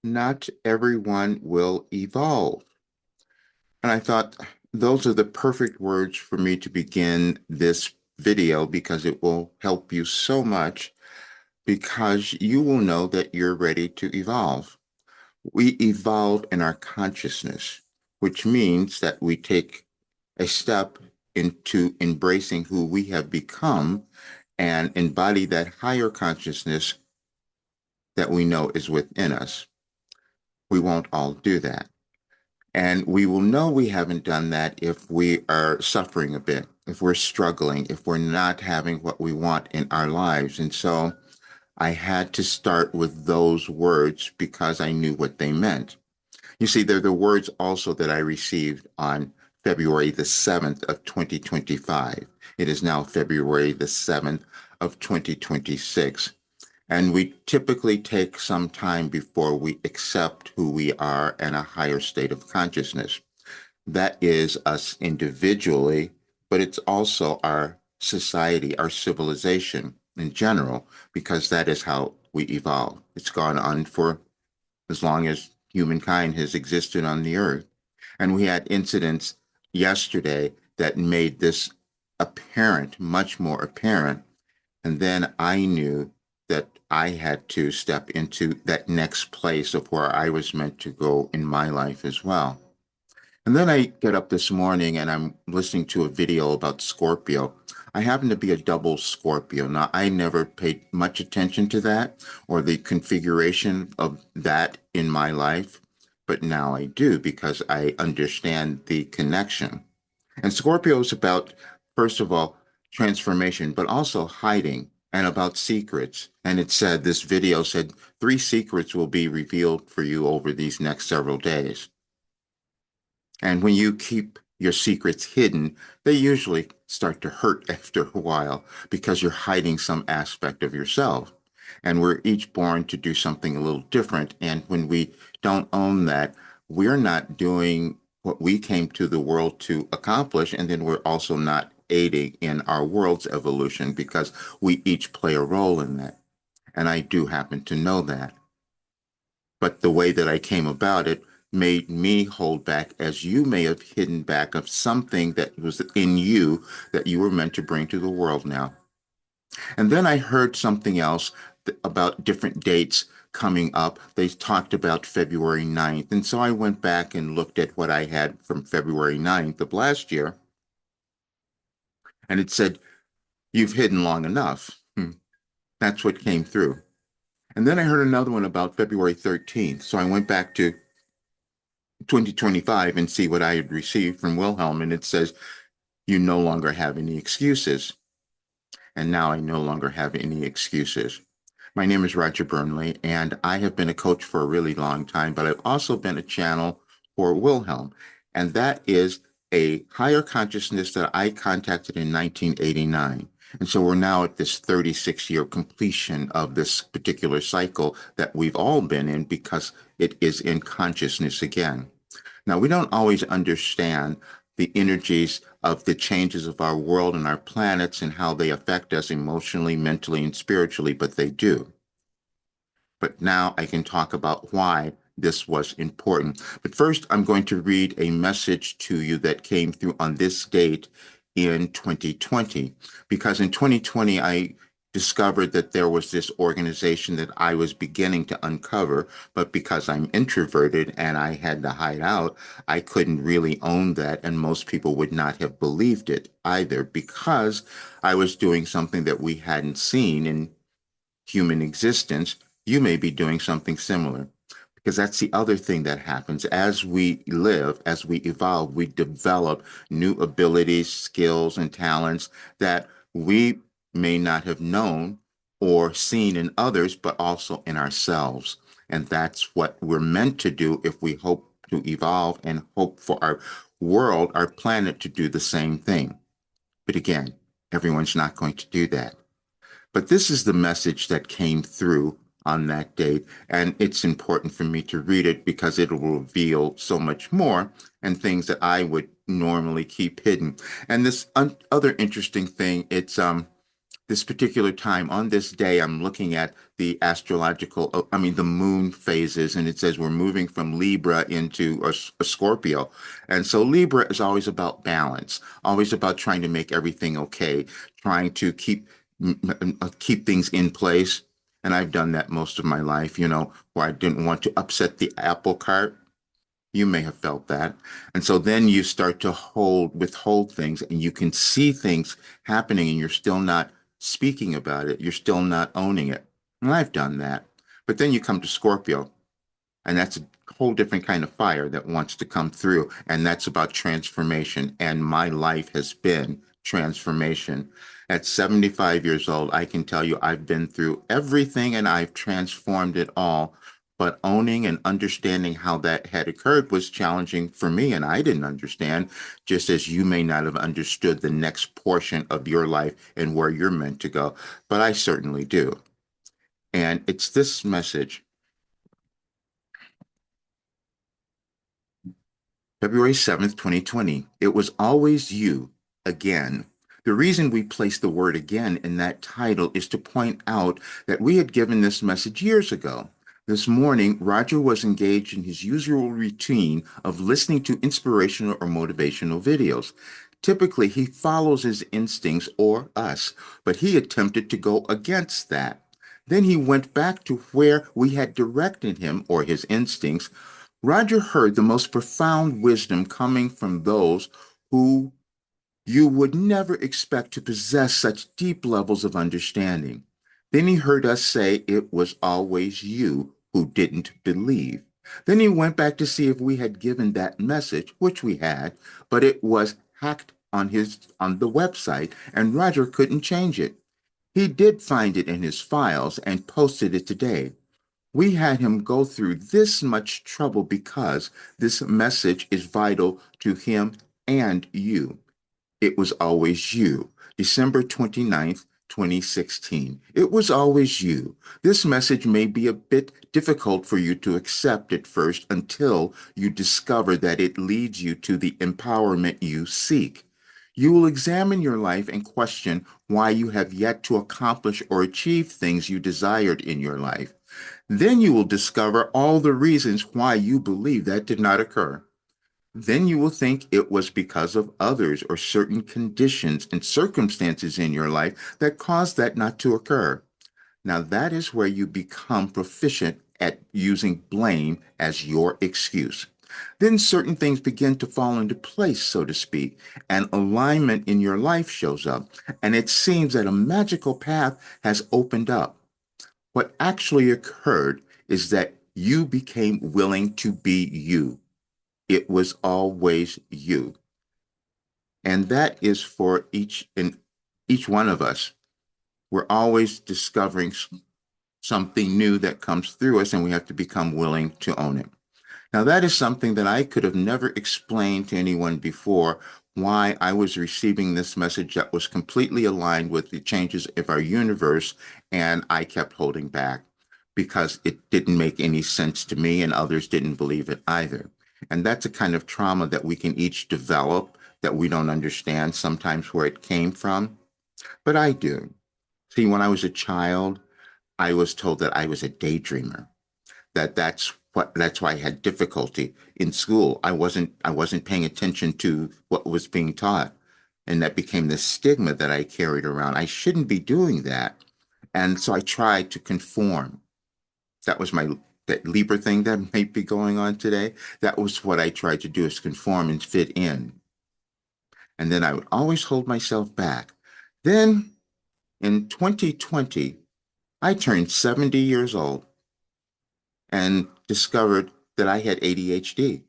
not everyone will evolve. And I thought those are the perfect words for me to begin this video because it will help you so much because you will know that you're ready to evolve. We evolve in our consciousness, which means that we take a step into embracing who we have become and embody that higher consciousness that we know is within us. We won't all do that. And we will know we haven't done that if we are suffering a bit, if we're struggling, if we're not having what we want in our lives. And so I had to start with those words because I knew what they meant. You see, they're the words also that I received on February the 7th of 2025. It is now February the 7th of 2026. And we typically take some time before we accept who we are in a higher state of consciousness. That is us individually, but it's also our society, our civilization in general, because that is how we evolve. It's gone on for as long as humankind has existed on the earth. And we had incidents yesterday that made this apparent, much more apparent. And then I knew that I had to step into that next place of where I was meant to go in my life as well. And then I get up this morning and I'm listening to a video about Scorpio. I happen to be a double Scorpio. Now, I never paid much attention to that or the configuration of that in my life, but now I do because I understand the connection. And Scorpio is about, first of all, transformation, but also hiding and about secrets. And it said, this video said, three secrets will be revealed for you over these next several days. And when you keep your secrets hidden, they usually start to hurt after a while because you're hiding some aspect of yourself. And we're each born to do something a little different. And when we don't own that, we're not doing what we came to the world to accomplish. And then we're also not aiding in our world's evolution because we each play a role in that. And I do happen to know that. But the way that I came about it made me hold back as you may have hidden back of something that was in you that you were meant to bring to the world now. And then I heard something else about different dates coming up. They talked about February 9th. And so I went back and looked at what I had from February 9th of last year. And it said, you've hidden long enough. That's what came through. And then I heard another one about February 13th. So I went back to 2025 and see what I had received from Wilhelm. And it says, you no longer have any excuses. And now I no longer have any excuses. My name is Roger Burnley, and I have been a coach for a really long time, but I've also been a channel for Wilhelm. And that is a higher consciousness that I contacted in 1989. And so we're now at this 36-year completion of this particular cycle that we've all been in because it is in consciousness again. Now, we don't always understand the energies of the changes of our world and our planets and how they affect us emotionally, mentally, and spiritually, but they do. But now I can talk about why this was important. But first, I'm going to read a message to you that came through on this date in 2020, because in 2020, I discovered that there was this organization that I was beginning to uncover, but because I'm introverted and I had to hide out, I couldn't really own that, and most people would not have believed it either because I was doing something that we hadn't seen in human existence. You may be doing something similar because that's the other thing that happens as we live, as we evolve, we develop new abilities, skills, and talents that we may not have known or seen in others, but also in ourselves. And that's what we're meant to do if we hope to evolve and hope for our world, our planet to do the same thing. But again, everyone's not going to do that. But this is the message that came through on that date. And it's important for me to read it because it'll reveal so much more and things that I would normally keep hidden. And this other interesting thing, it's this particular time on this day, I'm looking at the astrological, the moon phases, and it says we're moving from Libra into a Scorpio. And so Libra is always about balance, always about trying to make everything okay, trying to keep things in place. And I've done that most of my life, where I didn't want to upset the apple cart. You may have felt that. And so then you start to withhold things, and you can see things happening and you're still not speaking about it. You're still not owning it. And I've done that. But then you come to Scorpio, and that's a whole different kind of fire that wants to come through. And that's about transformation. And my life has been transformation. At 75 years old, I can tell you I've been through everything and I've transformed it all. But owning and understanding how that had occurred was challenging for me, and I didn't understand, just as you may not have understood the next portion of your life and where you're meant to go. But I certainly do. And it's this message. February 7th, 2020. It was always you again. The reason we placed the word again in that title is to point out that we had given this message years ago. This morning, Roger was engaged in his usual routine of listening to inspirational or motivational videos. Typically, he follows his instincts or us, but he attempted to go against that. Then he went back to where we had directed him, or his instincts. Roger heard the most profound wisdom coming from those who you would never expect to possess such deep levels of understanding. Then he heard us say it was always you who didn't believe. Then he went back to see if we had given that message, which we had, but it was hacked on the website, and Roger couldn't change it. He did find it in his files and posted it today. We had him go through this much trouble because this message is vital to him and you. It was always you. December 29th, 2016. It was always you. This message may be a bit difficult for you to accept at first until you discover that it leads you to the empowerment you seek. You will examine your life and question why you have yet to accomplish or achieve things you desired in your life. Then you will discover all the reasons why you believe that did not occur. Then you will think it was because of others or certain conditions and circumstances in your life that caused that not to occur. Now, that is where you become proficient at using blame as your excuse. Then certain things begin to fall into place, so to speak, and alignment in your life shows up, and it seems that a magical path has opened up. What actually occurred is that you became willing to be you. It was always you. And that is for each one of us. We're always discovering something new that comes through us, and we have to become willing to own it. Now, that is something that I could have never explained to anyone before, why I was receiving this message that was completely aligned with the changes of our universe, and I kept holding back because it didn't make any sense to me, and others didn't believe it either. And that's a kind of trauma that we can each develop that we don't understand sometimes where it came from. But I do. See, when I was a child, I was told that I was a daydreamer, that's why I had difficulty in school. I wasn't paying attention to what was being taught. And that became the stigma that I carried around. I shouldn't be doing that. And so I tried to conform. That was that Libra thing that might be going on today. That was what I tried to do, is conform and fit in. And then I would always hold myself back. Then in 2020, I turned 70 years old and discovered that I had ADHD.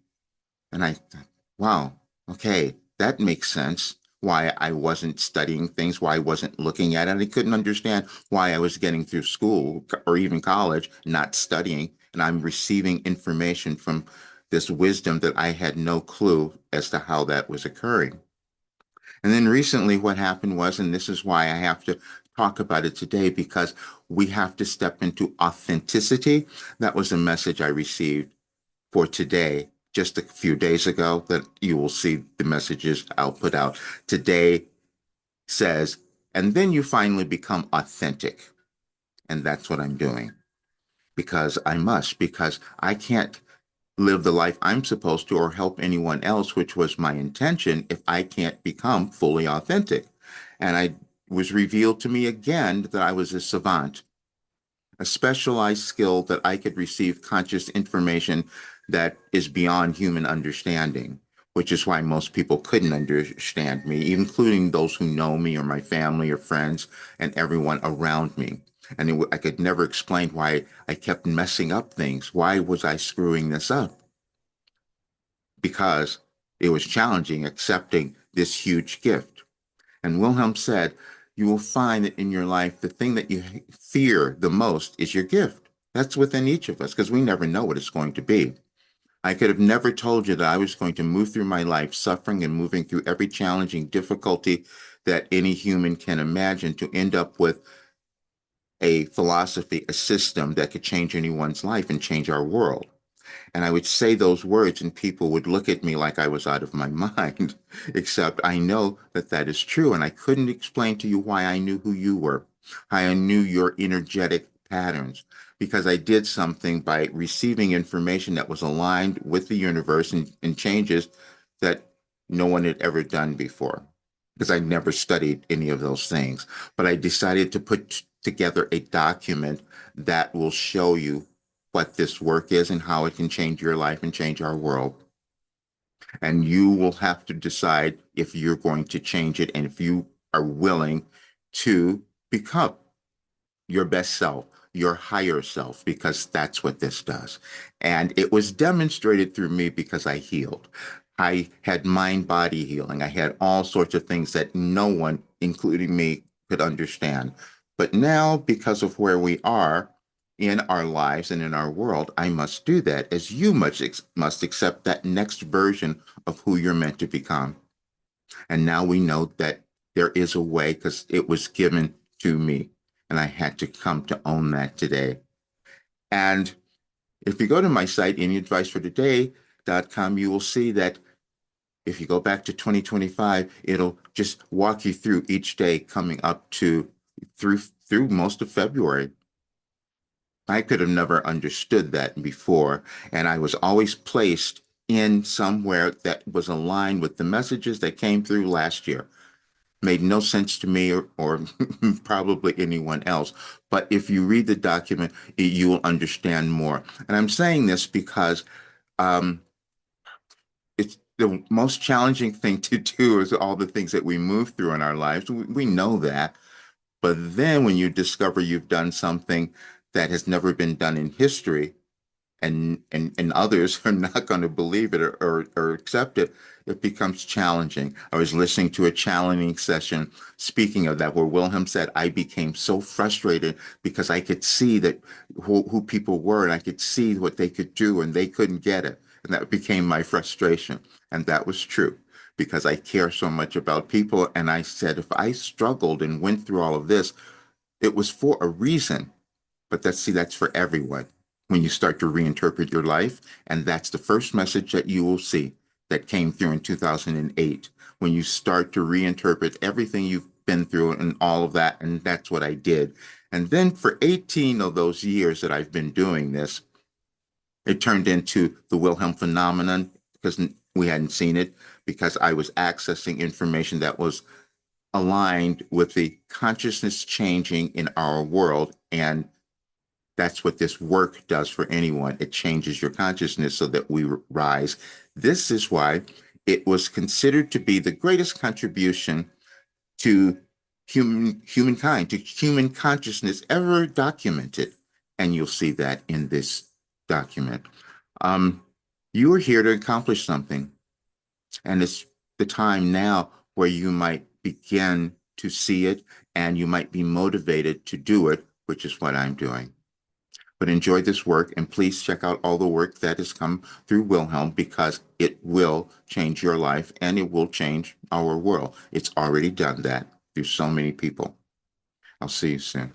And I thought, wow, okay, that makes sense. Why I wasn't studying things, why I wasn't looking at it. I couldn't understand why I was getting through school or even college, not studying, and I'm receiving information from this wisdom that I had no clue as to how that was occurring. And then recently, what happened was, and this is why I have to talk about it today, because we have to step into authenticity. That was a message I received for today, just a few days ago, that you will see the messages I'll put out. Today says, And then you finally become authentic. And that's what I'm doing because I must, because I can't live the life I'm supposed to or help anyone else, which was my intention, if I can't become fully authentic. And I was revealed to me again that I was a savant, a specialized skill that I could receive conscious information that is beyond human understanding, which is why most people couldn't understand me, including those who know me or my family or friends and everyone around me. And I could never explain why I kept messing up things. Why was I screwing this up? Because it was challenging accepting this huge gift. And Wilhelm said, you will find that in your life, the thing that you fear the most is your gift. That's within each of us because we never know what it's going to be. I could have never told you that I was going to move through my life suffering and moving through every challenging difficulty that any human can imagine to end up with a philosophy, a system that could change anyone's life and change our world. And I would say those words, and people would look at me like I was out of my mind, except I know that that is true. And I couldn't explain to you why I knew who you were, how I knew your energetic patterns, because I did something by receiving information that was aligned with the universe and changes that no one had ever done before, because I never studied any of those things. But I decided to put together a document that will show you what this work is and how it can change your life and change our world. And you will have to decide if you're going to change it and if you are willing to become your best self, your higher self, because that's what this does. And it was demonstrated through me because I healed. I had mind body healing. I had all sorts of things that no one, including me, could understand. But now, because of where we are in our lives and in our world, I must do that as you must accept that next version of who you're meant to become. And now we know that there is a way because it was given to me. And I had to come to own that today. And if you go to my site, anyadvicefortoday.com, you will see that if you go back to 2025, it'll just walk you through each day coming up to through most of February. I could have never understood that before. And I was always placed in somewhere that was aligned with the messages that came through last year. Made no sense to me or probably anyone else. But if you read the document, you will understand more. And I'm saying this because um, it's the most challenging thing to do is all the things that we move through in our lives. We know that. But then when you discover you've done something that has never been done in history, and others are not going to believe it or accept it, it becomes challenging. I was listening to a challenging session, speaking of that, where Wilhelm said, I became so frustrated because I could see that who people were and I could see what they could do and they couldn't get it. And that became my frustration. And that was true because I care so much about people. And I said, if I struggled and went through all of this, it was for a reason. But that's for everyone when you start to reinterpret your life. And that's the first message that you will see that came through in 2008 when you start to reinterpret everything you've been through and all of that. And that's what I did. And then for 18 of those years that I've been doing this, it turned into the Wilhelm Phenomenon because we hadn't seen it, because I was accessing information that was aligned with the consciousness changing in our world. And that's what this work does for anyone. It changes your consciousness so that we rise. This is why it was considered to be the greatest contribution to humankind, to human consciousness ever documented. And you'll see that in this document. Um, you are here to accomplish something. And it's the time now where you might begin to see it and you might be motivated to do it, which is what I'm doing. But enjoy this work and please check out all the work that has come through Wilhelm because it will change your life and it will change our world. It's already done that through so many people. I'll see you soon.